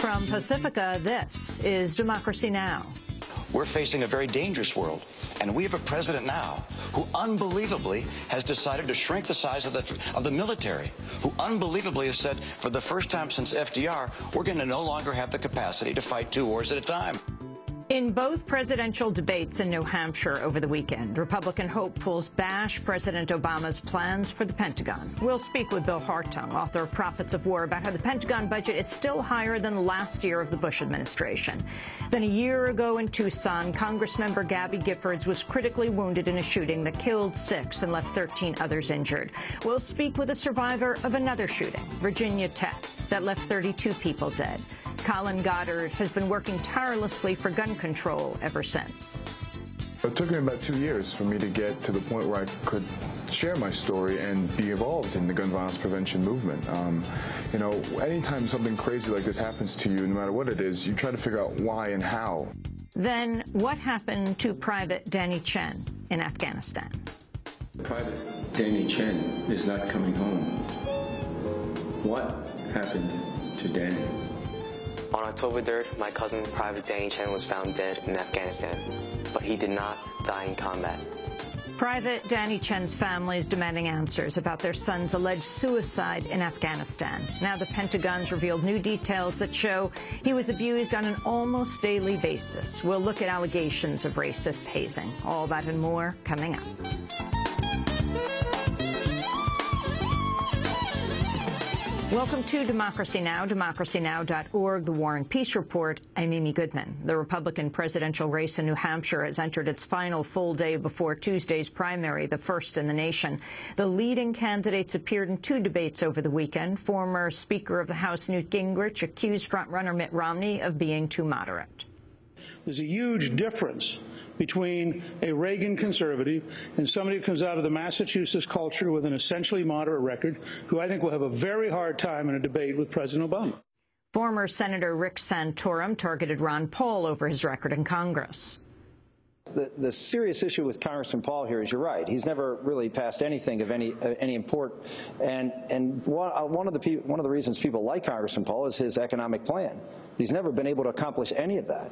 From Pacifica, this is Democracy Now! We're facing a very dangerous world, and we have a president now who unbelievably has decided to shrink the size of the military, who unbelievably has said for the first time since FDR, we're going to no longer have the capacity to fight 2 wars at a time. In both presidential debates in New Hampshire over the weekend, Republican hopefuls bash President Obama's plans for the Pentagon. We'll speak with Bill Hartung, author of Prophets of War, about how the Pentagon budget is still higher than last year of the Bush administration. Then a year ago in Tucson, Congressmember Gabby Giffords was critically wounded in a shooting that killed 6 and left 13 others injured. We'll speak with a survivor of another shooting, Virginia Tech, that left 32 people dead. Colin Goddard has been working tirelessly for gun control ever since. It took me about 2 years for me to get to the point where I could share my story and be involved in the gun violence prevention movement. You know, anytime something crazy like this happens to you, no matter what it is, you try to figure out why and how. Then what happened to Private Danny Chen in Afghanistan? Private Danny Chen is not coming home. What happened to Danny? On October 3rd, my cousin, Private Danny Chen, was found dead in Afghanistan, but he did not die in combat. Private Danny Chen's family is demanding answers about their son's alleged suicide in Afghanistan. Now the Pentagon's revealed new details that show he was abused on an almost daily basis. We'll look at allegations of racist hazing. All that and more coming up. Welcome to Democracy Now!, democracynow.org, The War and Peace Report. I'm Amy Goodman. The Republican presidential race in New Hampshire has entered its final full day before Tuesday's primary, the first in the nation. The leading candidates appeared in 2 debates over the weekend. Former Speaker of the House Newt Gingrich accused frontrunner Mitt Romney of being too moderate. There's a huge difference between a Reagan conservative and somebody who comes out of the Massachusetts culture with an essentially moderate record, who I think will have a very hard time in a debate with President Obama. Former Senator Rick Santorum targeted Ron Paul over his record in Congress. The serious issue with Congressman Paul here is, you're right, he's never really passed anything of any import, and one of the reasons people like Congressman Paul is his economic plan. He's never been able to accomplish any of that.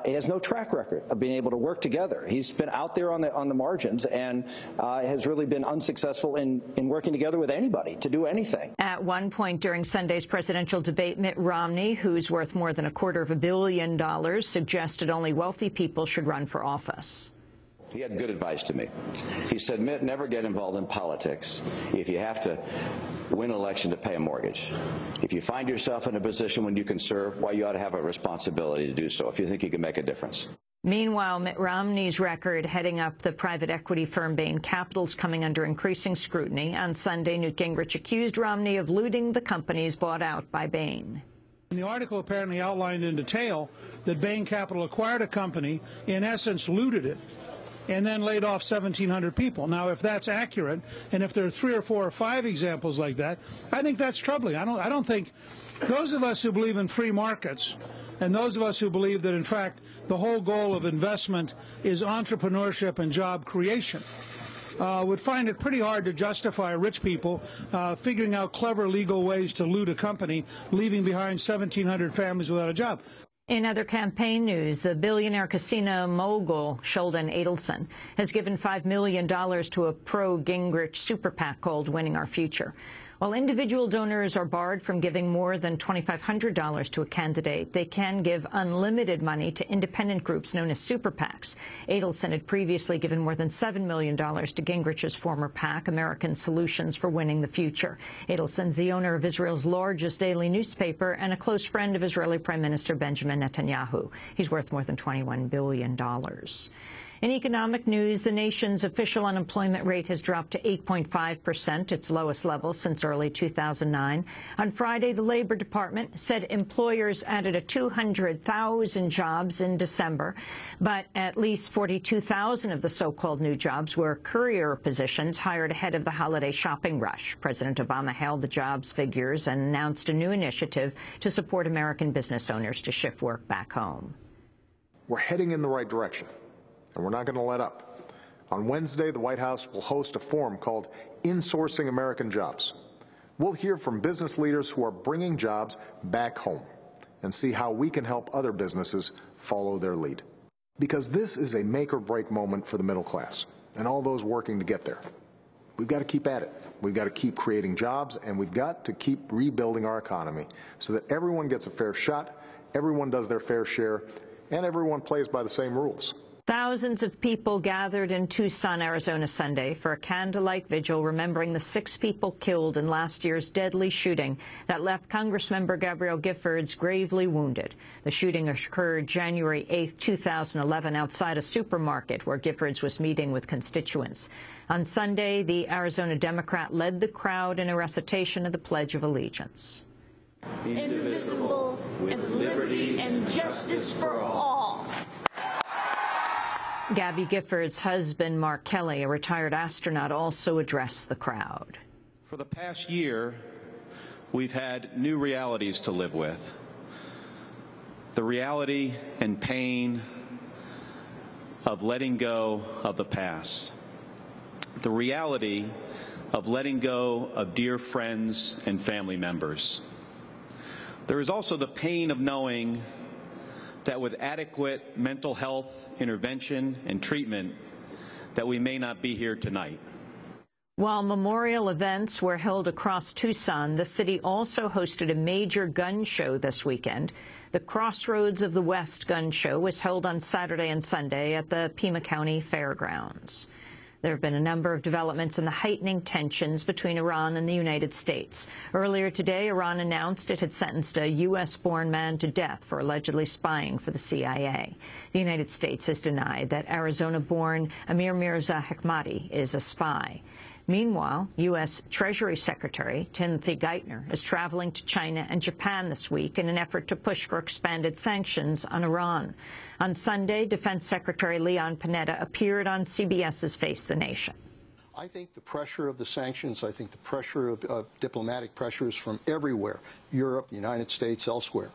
He has no track record of being able to work together. He's been out there on the margins and has really been unsuccessful in working together with anybody to do anything. At one point during Sunday's presidential debate, Mitt Romney, who's worth more than $250 million, suggested only wealthy people should run for office. He had good advice to me. He said, Mitt, never get involved in politics if you have to win an election to pay a mortgage. If you find yourself in a position when you can serve, well, you ought to have a responsibility to do so if you think you can make a difference. Meanwhile, Mitt Romney's record heading up the private equity firm Bain Capital is coming under increasing scrutiny. On Sunday, Newt Gingrich accused Romney of looting the companies bought out by Bain. The article apparently outlined in detail that Bain Capital acquired a company, in essence looted it, and then laid off 1,700 people. Now, if that's accurate, and if there are 3 or 4 or 5 examples like that, I think that's troubling. I don't think those of us who believe in free markets, and those of us who believe that, in fact, the whole goal of investment is entrepreneurship and job creation, would find it pretty hard to justify rich people figuring out clever legal ways to loot a company, leaving behind 1,700 families without a job. In other campaign news, the billionaire casino mogul Sheldon Adelson has given $5 million to a pro-Gingrich super PAC called Winning Our Future. While individual donors are barred from giving more than $2,500 to a candidate, they can give unlimited money to independent groups known as super PACs. Adelson had previously given more than $7 million to Gingrich's former PAC, American Solutions for Winning the Future. Adelson's the owner of Israel's largest daily newspaper and a close friend of Israeli Prime Minister Benjamin Netanyahu. He's worth more than $21 billion. In economic news, the nation's official unemployment rate has dropped to 8.5%, its lowest level since early 2009. On Friday, the Labor Department said employers added 200,000 jobs in December, but at least 42,000 of the so-called new jobs were courier positions hired ahead of the holiday shopping rush. President Obama hailed the jobs figures and announced a new initiative to support American business owners to shift work back home. We're heading in the right direction, and we're not going to let up. On Wednesday, the White House will host a forum called Insourcing American Jobs. We'll hear from business leaders who are bringing jobs back home. and see how we can help other businesses follow their lead. Because this is a make or break moment for the middle class and all those working to get there. We've got to keep at it. We've got to keep creating jobs, and we've got to keep rebuilding our economy so that everyone gets a fair shot, everyone does their fair share, and everyone plays by the same rules. Thousands of people gathered in Tucson, Arizona Sunday for a candlelight vigil remembering the 6 people killed in last year's deadly shooting that left Congressmember Gabrielle Giffords gravely wounded. The shooting occurred January 8, 2011, outside a supermarket where Giffords was meeting with constituents. On Sunday, the Arizona Democrat led the crowd in a recitation of the Pledge of Allegiance. Indivisible, with liberty and justice for all. Gabby Giffords' husband, Mark Kelly, a retired astronaut, also addressed the crowd. For the past year, we've had new realities to live with. The reality and pain of letting go of the past. The reality of letting go of dear friends and family members. There is also the pain of knowing that with adequate mental health intervention and treatment, that we may not be here tonight. While memorial events were held across Tucson, the city also hosted a major gun show this weekend. The Crossroads of the West gun show was held on Saturday and Sunday at the Pima County Fairgrounds. There have been a number of developments in the heightening tensions between Iran and the United States. Earlier today, Iran announced it had sentenced a U.S.-born man to death for allegedly spying for the CIA. The United States has denied that Arizona-born Amir Mirza Hekmati is a spy. Meanwhile, U.S. Treasury Secretary Timothy Geithner is traveling to China and Japan this week in an effort to push for expanded sanctions on Iran. On Sunday, Defense Secretary Leon Panetta appeared on CBS's Face the Nation. I think the pressure of the sanctions, I think the pressure of diplomatic pressures from everywhere, Europe, the United States, elsewhere,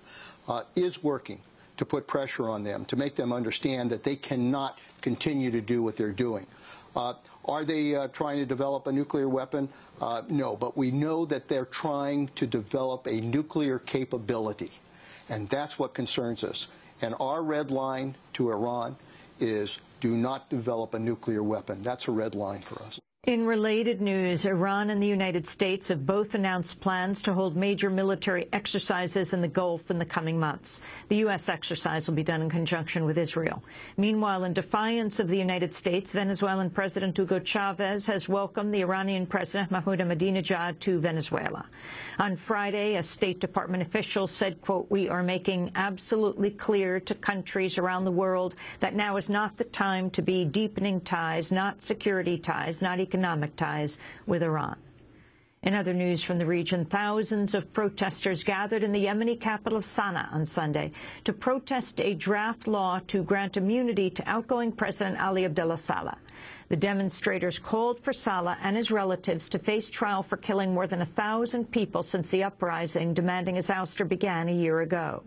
is working to put pressure on them, to make them understand that they cannot continue to do what they're doing. Are they trying to develop a nuclear weapon? No, but we know that they're trying to develop a nuclear capability, and that's what concerns us. And our red line to Iran is do not develop a nuclear weapon. That's a red line for us. In related news, Iran and the United States have both announced plans to hold major military exercises in the Gulf in the coming months. The U.S. exercise will be done in conjunction with Israel. Meanwhile, in defiance of the United States, Venezuelan President Hugo Chavez has welcomed the Iranian President Mahmoud Ahmadinejad to Venezuela. On Friday, a State Department official said, quote, "We are making absolutely clear to countries around the world that now is not the time to be deepening ties, not security ties, not economic ties with Iran." In other news from the region, thousands of protesters gathered in the Yemeni capital of Sana'a on Sunday to protest a draft law to grant immunity to outgoing President Ali Abdullah Saleh. The demonstrators called for Saleh and his relatives to face trial for killing more than 1,000 people since the uprising demanding his ouster began a year ago.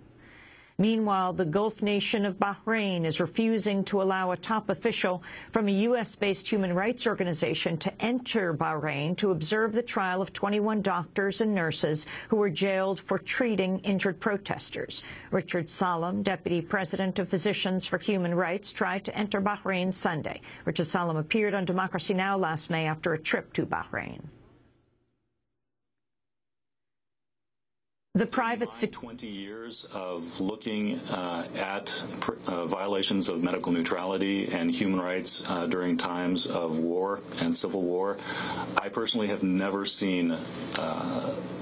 Meanwhile, the Gulf nation of Bahrain is refusing to allow a top official from a U.S.-based human rights organization to enter Bahrain to observe the trial of 21 doctors and nurses who were jailed for treating injured protesters. Richard Salem, deputy president of Physicians for Human Rights, tried to enter Bahrain Sunday. Richard Salem appeared on Democracy Now! Last May after a trip to Bahrain. The private 20 years of looking at violations of medical neutrality and human rights during times of war and civil war, I personally have never seen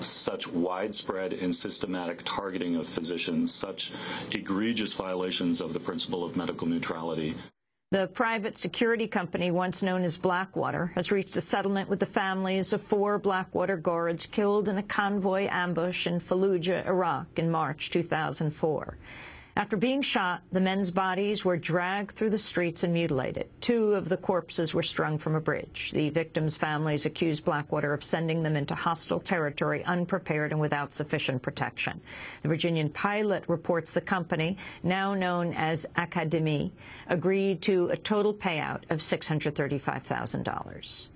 such widespread and systematic targeting of physicians, such egregious violations of the principle of medical neutrality. The private security company, once known as Blackwater, has reached a settlement with the families of 4 Blackwater guards killed in a convoy ambush in Fallujah, Iraq, in March 2004. After being shot, the men's bodies were dragged through the streets and mutilated. 2 of the corpses were strung from a bridge. The victims' families accused Blackwater of sending them into hostile territory unprepared and without sufficient protection. The Virginian Pilot reports the company, now known as Academy, agreed to a total payout of $635,000.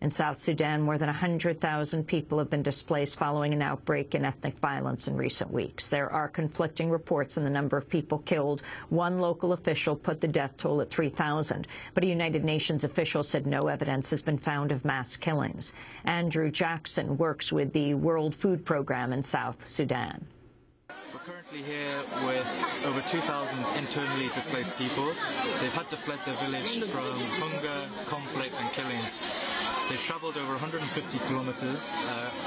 In South Sudan, more than 100,000 people have been displaced following an outbreak in ethnic violence in recent weeks. There are conflicting reports on the number of people killed. One local official put the death toll at 3,000, but a United Nations official said no evidence has been found of mass killings. Andrew Jackson works with the World Food Program in South Sudan. We're currently here with over 2,000 internally displaced people. They've had to fled their village from hunger, conflict and killings. They've traveled over 150 kilometers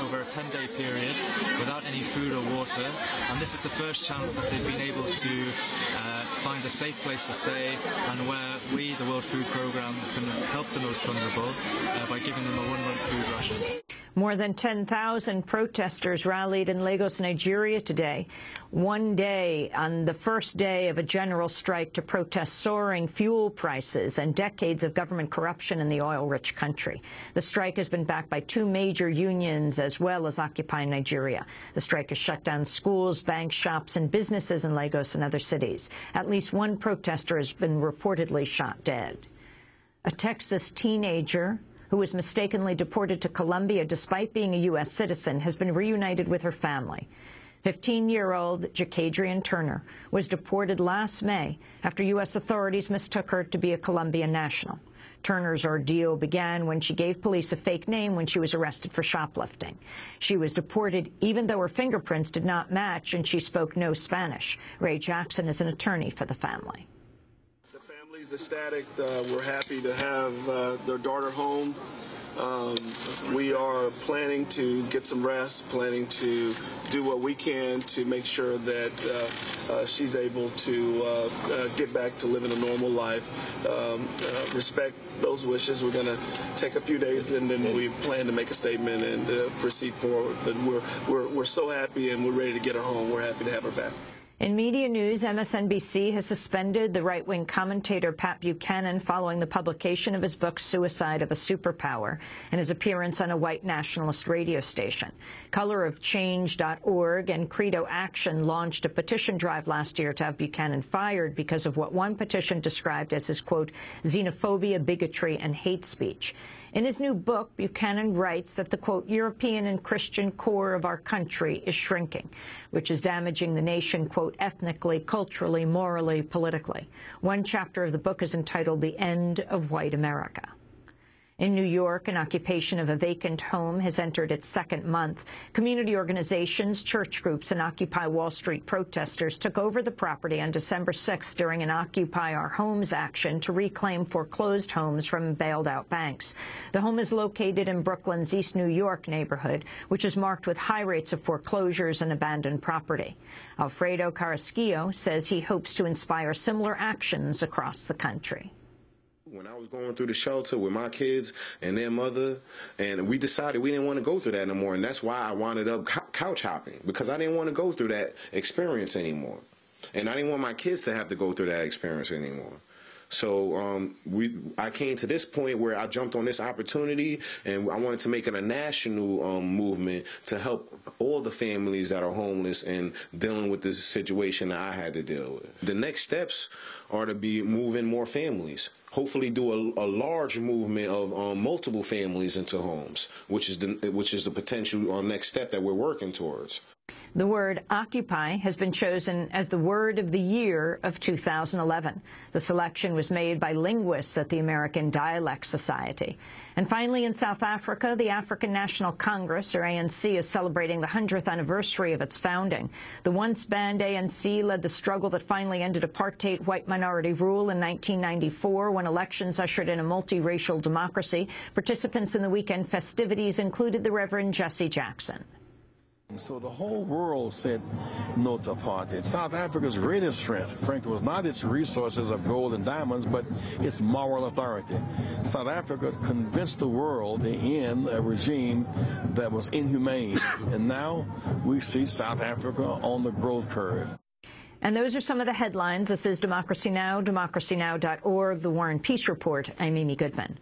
over a 10-day period without any food or water, and this is the first chance that they've been able to find a safe place to stay, and where we, the World Food Program, can help the most vulnerable by giving them a one-month food ration. More than 10,000 protesters rallied in Lagos, Nigeria today, one day on the first day of a general strike to protest soaring fuel prices and decades of government corruption in the oil-rich country. The strike has been backed by two major unions as well as Occupy Nigeria. The strike has shut down schools, banks, shops and businesses in Lagos and other cities. At least one protester has been reportedly shot dead. A Texas teenager who was mistakenly deported to Colombia despite being a U.S. citizen, has been reunited with her family. 15-year-old Jacadrian Turner was deported last May after U.S. authorities mistook her to be a Colombian national. Turner's ordeal began when she gave police a fake name when she was arrested for shoplifting. She was deported even though her fingerprints did not match and she spoke no Spanish. Ray Jackson is an attorney for the family. Family's ecstatic. We're happy to have their daughter home. We are planning to get some rest, planning to do what we can to make sure that she's able to get back to living a normal life. Respect those wishes. We're going to take a few days and then we plan to make a statement and proceed forward. But we're so happy and we're ready to get her home. We're happy to have her back. In media news, MSNBC has suspended the right-wing commentator Pat Buchanan following the publication of his book, Suicide of a Superpower, and his appearance on a white nationalist radio station. ColorOfChange.org and Credo Action launched a petition drive last year to have Buchanan fired because of what one petition described as his, quote, xenophobia, bigotry, and hate speech. In his new book, Buchanan writes that the, quote, European and Christian core of our country is shrinking, which is damaging the nation, quote, ethnically, culturally, morally, politically. One chapter of the book is entitled The End of White America. In New York, an occupation of a vacant home has entered its second month. Community organizations, church groups, and Occupy Wall Street protesters took over the property on December 6th during an Occupy Our Homes action to reclaim foreclosed homes from bailed-out banks. The home is located in Brooklyn's East New York neighborhood, which is marked with high rates of foreclosures and abandoned property. Alfredo Carrasquillo says he hopes to inspire similar actions across the country. When I was going through the shelter with my kids and their mother, and we decided we didn't want to go through that no more, and that's why I wound up couch hopping, because I didn't want to go through that experience anymore. And I didn't want my kids to have to go through that experience anymore. So I came to this point where I jumped on this opportunity, and I wanted to make it a national movement to help all the families that are homeless and dealing with this situation that I had to deal with. The next steps are to be moving more families. Hopefully do a large movement of multiple families into homes, which is the potential next step that we're working towards. The word Occupy has been chosen as the word of the year of 2011. The selection was made by linguists at the American Dialect Society. And finally, in South Africa, the African National Congress, or ANC, is celebrating the 100th anniversary of its founding. The once-banned ANC led the struggle that finally ended apartheid white minority rule in 1994 when elections ushered in a multiracial democracy. Participants in the weekend festivities included the Reverend Jesse Jackson. So the whole world said no to apartheid. South Africa's greatest strength, frankly, was not its resources of gold and diamonds, but its moral authority. South Africa convinced the world to end a regime that was inhumane. And now we see South Africa on the growth curve. And those are some of the headlines. This is Democracy Now!, democracynow.org, The War and Peace Report. I'm Amy Goodman.